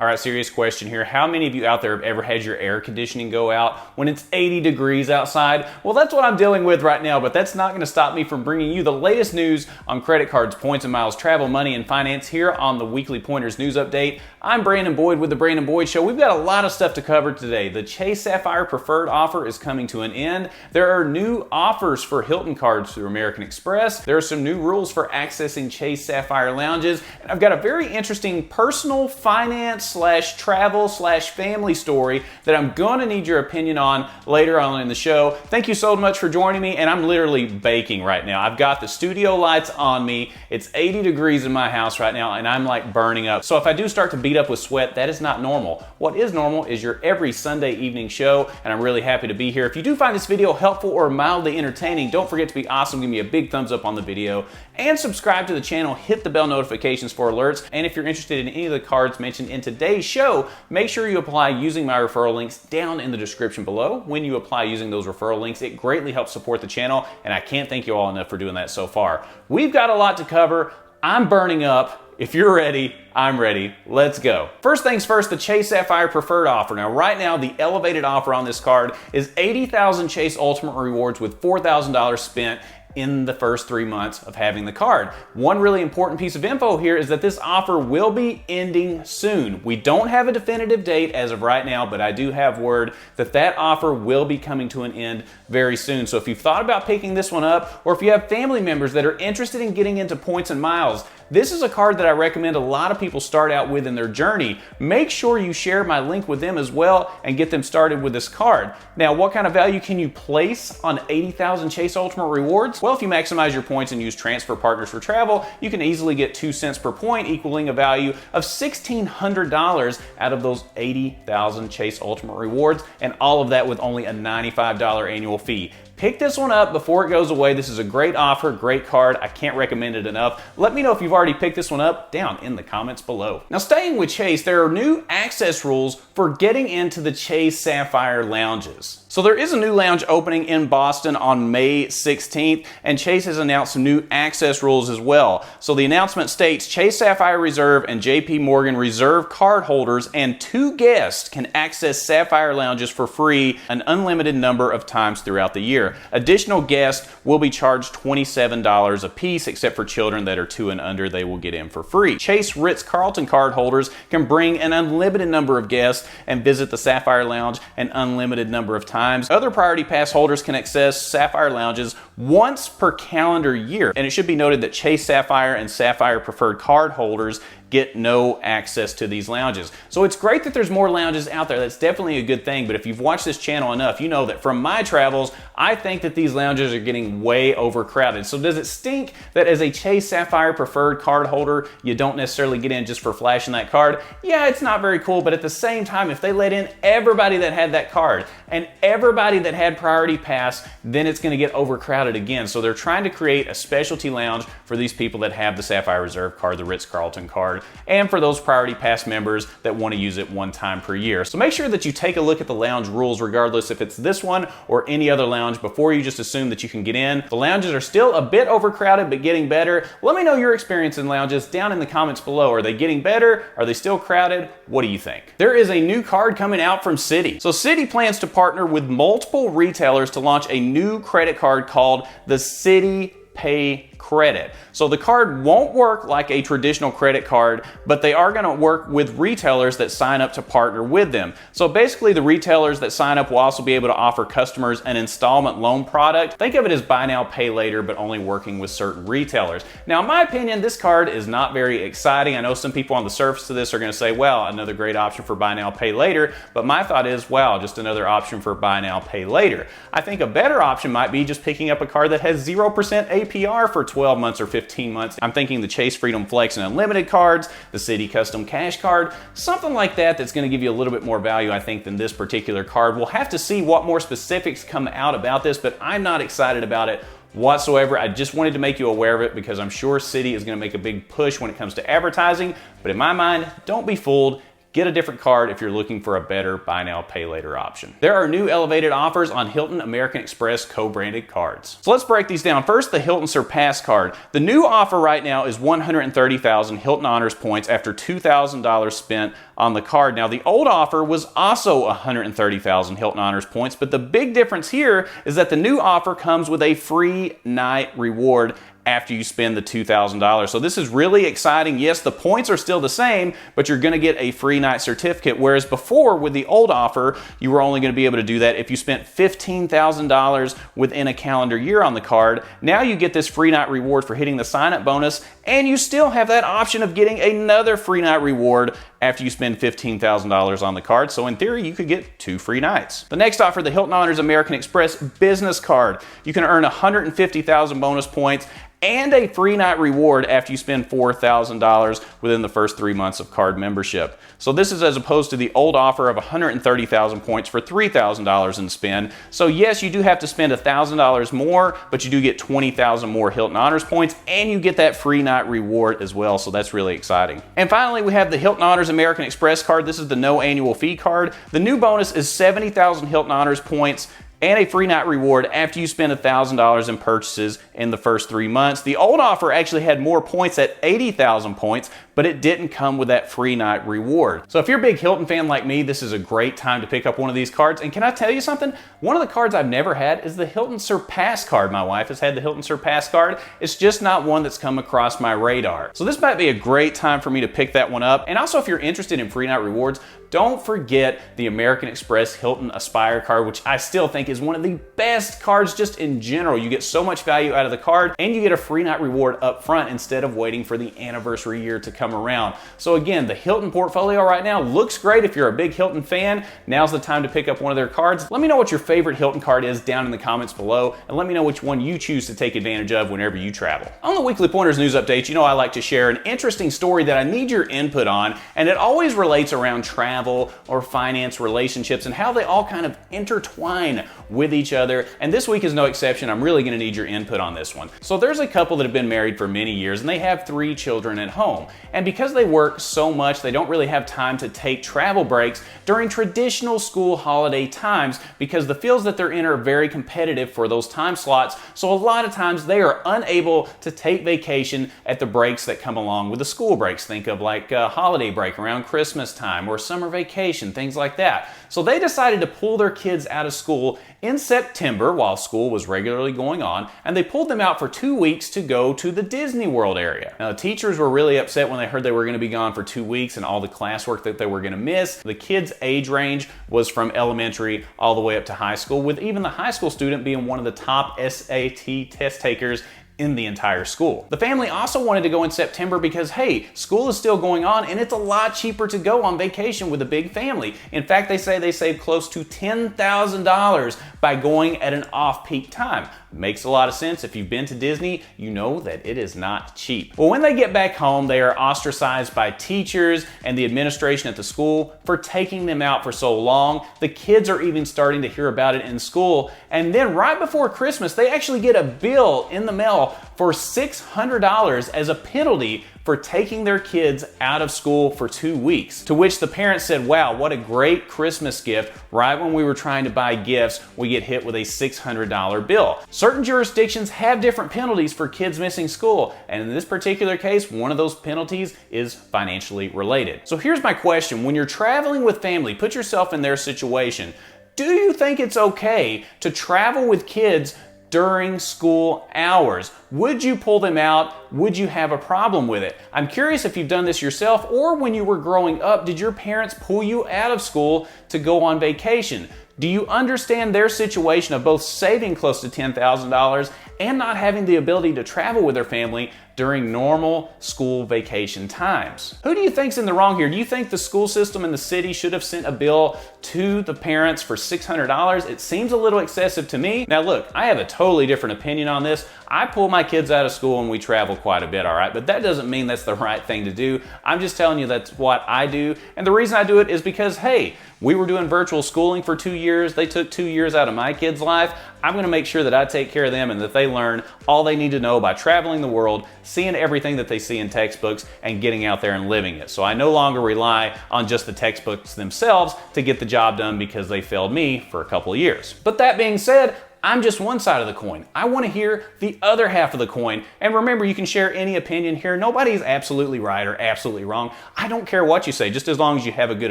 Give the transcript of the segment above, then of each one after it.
All right, serious question here. How many of you out there have ever had your air conditioning go out when it's 80 degrees outside? Well, that's what I'm dealing with right now, but that's not going to stop me from bringing you the latest news on credit cards, points and miles, travel, money, and finance here on the Weekly Pointers News Update. I'm Brandon Boyd with The Brandon Boyd Show. We've got a lot of stuff to cover today. The Chase Sapphire Preferred offer is coming to an end. There are new offers for Hilton cards through American Express. There are some new rules for accessing Chase Sapphire lounges. And I've got a very interesting personal finance travel family story that I'm going to need your opinion on later on in the show. Thank you so much for joining me, and I'm literally baking right now. I've got the studio lights on me. It's 80 degrees in my house right now, and I'm like burning up. So if I do start to beat up with sweat, that is not normal. What is normal is your every Sunday evening show, and I'm really happy to be here. If you do find this video helpful or mildly entertaining, don't forget to be awesome. Give me a big thumbs up on the video and subscribe to the channel. Hit the bell notifications for alerts. And if you're interested in any of the cards mentioned in today's show, make sure you apply using my referral links down in the description below. When you apply using those referral links, it greatly helps support the channel, and I can't thank you all enough for doing that so far. We've got a lot to cover. I'm burning up. If you're ready, I'm ready. Let's go. First things first, the Chase Sapphire Preferred offer. Now, right now, the elevated offer on this card is 80,000 Chase Ultimate Rewards with $4,000 spent in the first 3 months of having the card. One really important piece of info here is that this offer will be ending soon. We don't have a definitive date as of right now, but I do have word that that offer will be coming to an end very soon. So if you've thought about picking this one up, or if you have family members that are interested in getting into points and miles, this is a card that I recommend a lot of people start out with in their journey. Make sure you share my link with them as well and get them started with this card. Now, what kind of value can you place on 80,000 Chase Ultimate Rewards? Well, if you maximize your points and use Transfer Partners for travel, you can easily get 2 cents per point, equaling a value of $1,600 out of those 80,000 Chase Ultimate Rewards, and all of that with only a $95 annual fee. Pick this one up before it goes away. This is a great offer, great card. I can't recommend it enough. Let me know if you've already picked this one up down in the comments below. Now, staying with Chase, there are new access rules for getting into the Chase Sapphire lounges. So there is a new lounge opening in Boston on May 16th, and Chase has announced some new access rules as well. So the announcement states Chase Sapphire Reserve and JP Morgan Reserve card holders and 2 guests can access Sapphire lounges for free an unlimited number of times throughout the year. Additional guests will be charged $27 a piece, except for children that are 2 and under, they will get in for free. Chase Ritz-Carlton card holders can bring an unlimited number of guests and visit the Sapphire Lounge an unlimited number of times. Other Priority Pass holders can access Sapphire Lounges once per calendar year. And it should be noted that Chase Sapphire and Sapphire Preferred card holders get no access to these lounges. So it's great that there's more lounges out there. That's definitely a good thing. But if you've watched this channel enough, you know that from my travels, I think that these lounges are getting way overcrowded. So does it stink that as a Chase Sapphire Preferred card holder, you don't necessarily get in just for flashing that card? Yeah, it's not very cool. But at the same time, if they let in everybody that had that card and everybody that had Priority Pass, then it's going to get overcrowded again. So they're trying to create a specialty lounge for these people that have the Sapphire Reserve card, the Ritz-Carlton card, and for those Priority Pass members that want to use it one time per year. So make sure that you take a look at the lounge rules, regardless if it's this one or any other lounge, before you just assume that you can get in. The lounges are still a bit overcrowded, but getting better. Let me know your experience in lounges down in the comments below. Are they getting better? Are they still crowded? What do you think? There is a new card coming out from Citi. So Citi plans to partner with multiple retailers to launch a new credit card called the Citi Pay Credit. So the card won't work like a traditional credit card, but they are going to work with retailers that sign up to partner with them. So basically, the retailers that sign up will also be able to offer customers an installment loan product. Think of it as buy now, pay later, but only working with certain retailers. Now, in my opinion, this card is not very exciting. I know some people on the surface of this are going to say, well, another great option for buy now, pay later. But my thought is, wow, just another option for buy now, pay later. I think a better option might be just picking up a card that has 0% APR for 12 months or 15 months. I'm thinking the Chase Freedom Flex and Unlimited cards, the Citi Custom Cash card, something like that that's going to give you a little bit more value, I think, than this particular card. We'll have to see what more specifics come out about this, but I'm not excited about it whatsoever. I just wanted to make you aware of it because I'm sure Citi is going to make a big push when it comes to advertising, but in my mind, don't be fooled. get a different card if you're looking for a better buy now, pay later option. There are new elevated offers on Hilton American Express co-branded cards. So let's break these down. First, the Hilton Surpass card. The new offer right now is 130,000 Hilton Honors points after $2,000 spent on the card. Now, the old offer was also 130,000 Hilton Honors points, but the big difference here is that the new offer comes with a free night reward after you spend the $2,000. So this is really exciting. Yes, the points are still the same, but you're going to get a free night certificate, whereas before with the old offer, you were only going to be able to do that if you spent $15,000 within a calendar year on the card. Now you get this free night reward for hitting the sign-up bonus, and you still have that option of getting another free night reward after you spend $15,000 on the card. So in theory, you could get 2 free nights. The next offer, the Hilton Honors American Express Business Card. You can earn 150,000 bonus points and a free night reward after you spend $4,000 within the first 3 months of card membership. So this is as opposed to the old offer of 130,000 points for $3,000 in spend. So yes, you do have to spend $1,000 more, but you do get 20,000 more Hilton Honors points, and you get that free night reward as well. So that's really exciting. And finally, we have the Hilton Honors American Express card. This is the no annual fee card. The new bonus is 70,000 Hilton Honors points and a free night reward after you spend $1,000 in purchases in the first 3 months. The old offer actually had more points at 80,000 points, but it didn't come with that free night reward. So if you're a big Hilton fan like me, this is a great time to pick up one of these cards. And can I tell you something? One of the cards I've never had is the Hilton Surpass card. My wife has had the Hilton Surpass card. It's just not one that's come across my radar. So this might be a great time for me to pick that one up. And also, if you're interested in free night rewards, don't forget the American Express Hilton Aspire card, which I still think is one of the best cards just in general. You get so much value out of the card, and you get a free night reward up front instead of waiting for the anniversary year to come around. So again, the Hilton portfolio right now looks great. If you're a big Hilton fan, now's the time to pick up one of their cards. Let me know what your favorite Hilton card is down in the comments below, and let me know which one you choose to take advantage of whenever you travel. On the Weekly Pointers news update, you know I like to share an interesting story that I need your input on, and it always relates around travel or finance, relationships, and how they all kind of intertwine with each other. And this week is no exception. I'm really going to need your input on this one. So there's a couple that have been married for many years, and they have 3 children at home. And because they work so much, they don't really have time to take travel breaks during traditional school holiday times, because the fields that they're in are very competitive for those time slots. So a lot of times they are unable to take vacation at the breaks that come along with the school breaks. Think of like a holiday break around Christmas time or summer vacation, things like that. So they decided to pull their kids out of school in September while school was regularly going on, and they pulled them out for 2 weeks to go to the Disney World area. Now, the teachers were really upset when they heard they were going to be gone for 2 weeks and all the classwork that they were going to miss. The kids' age range was from elementary all the way up to high school, with even the high school student being one of the top SAT test takers in the entire school. The family also wanted to go in September because, hey, school is still going on and it's a lot cheaper to go on vacation with a big family. In fact, they say they saved close to $10,000 by going at an off-peak time. Makes a lot of sense. If you've been to Disney, you know that it is not cheap. Well, when they get back home, they are ostracized by teachers and the administration at the school for taking them out for so long. The kids are even starting to hear about it in school. And then right before Christmas, they actually get a bill in the mail for $600 as a penalty for taking their kids out of school for 2 weeks. To which the parents said, wow, what a great Christmas gift. Right when we were trying to buy gifts, we get hit with a $600 bill. Certain jurisdictions have different penalties for kids missing school, and in this particular case, one of those penalties is financially related. So here's my question. When you're traveling with family, put yourself in their situation. Do you think it's okay to travel with kids during school hours? Would you pull them out? Would you have a problem with it? I'm curious if you've done this yourself, or when you were growing up, did your parents pull you out of school to go on vacation? Do you understand their situation of both saving close to $10,000 and not having the ability to travel with their family during normal school vacation times? Who do you think's in the wrong here? Do you think the school system in the city should have sent a bill to the parents for $600? It seems a little excessive to me. Now look, I have a totally different opinion on this. I pull my kids out of school and we travel quite a bit, all right? But that doesn't mean that's the right thing to do. I'm just telling you that's what I do. And the reason I do it is because, hey, we were doing virtual schooling for 2 years. They took 2 years out of my kids' life. I'm gonna make sure that I take care of them and that they learn all they need to know by traveling the world, seeing everything that they see in textbooks and getting out there and living it. So I no longer rely on just the textbooks themselves to get the job done because they failed me for a couple of years. But that being said, I'm just one side of the coin. I want to hear the other half of the coin. And remember, you can share any opinion here. Nobody's absolutely right or absolutely wrong. I don't care what you say, just as long as you have a good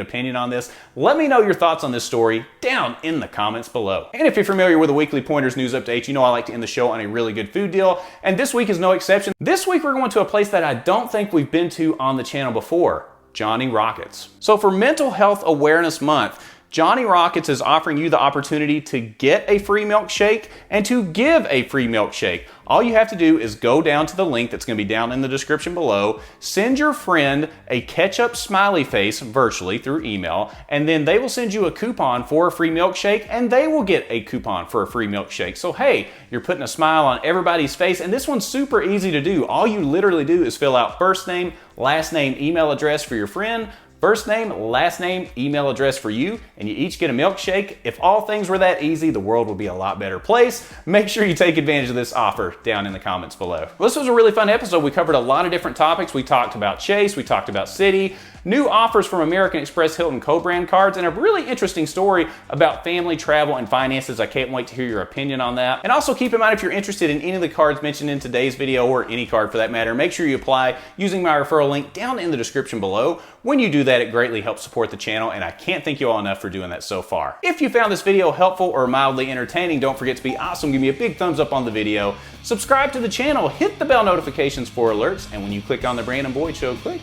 opinion on this. Let me know your thoughts on this story down in the comments below. And if you're familiar with the weekly Pointers news update, you know I like to end the show on a really good food deal. And this week is no exception. This week we're going to a place that I don't think we've been to on the channel before, Johnny Rockets. So for Mental Health Awareness Month, Johnny Rockets is offering you the opportunity to get a free milkshake and to give a free milkshake. All you have to do is go down to the link that's going to be down in the description below, send your friend a ketchup smiley face virtually through email, and then they will send you a coupon for a free milkshake, and they will get a coupon for a free milkshake. So hey, you're putting a smile on everybody's face, and this one's super easy to do. All you literally do is fill out first name, last name, email address for your friend, first name, last name, email address for you, and you each get a milkshake. If all things were that easy, the world would be a lot better place. Make sure you take advantage of this offer down in the comments below. Well, this was a really fun episode. We covered a lot of different topics. We talked about Chase, we talked about Citi, new offers from American Express Hilton co-brand cards, and a really interesting story about family, travel, and finances. I can't wait to hear your opinion on that. And also keep in mind, if you're interested in any of the cards mentioned in today's video, or any card for that matter, make sure you apply using my referral link down in the description below. When you do that, it greatly helps support the channel, and I can't thank you all enough for doing that so far. If you found this video helpful or mildly entertaining, don't forget to be awesome. Give me a big thumbs up on the video. Subscribe to the channel, hit the bell notifications for alerts, and when you click on the Brandon Boyd Show, click,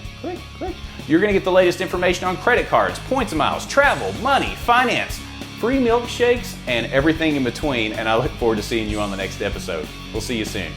you're gonna get the latest information on credit cards, points and miles, travel, money, finance, free milkshakes, and everything in between, and I look forward to seeing you on the next episode. We'll see you soon.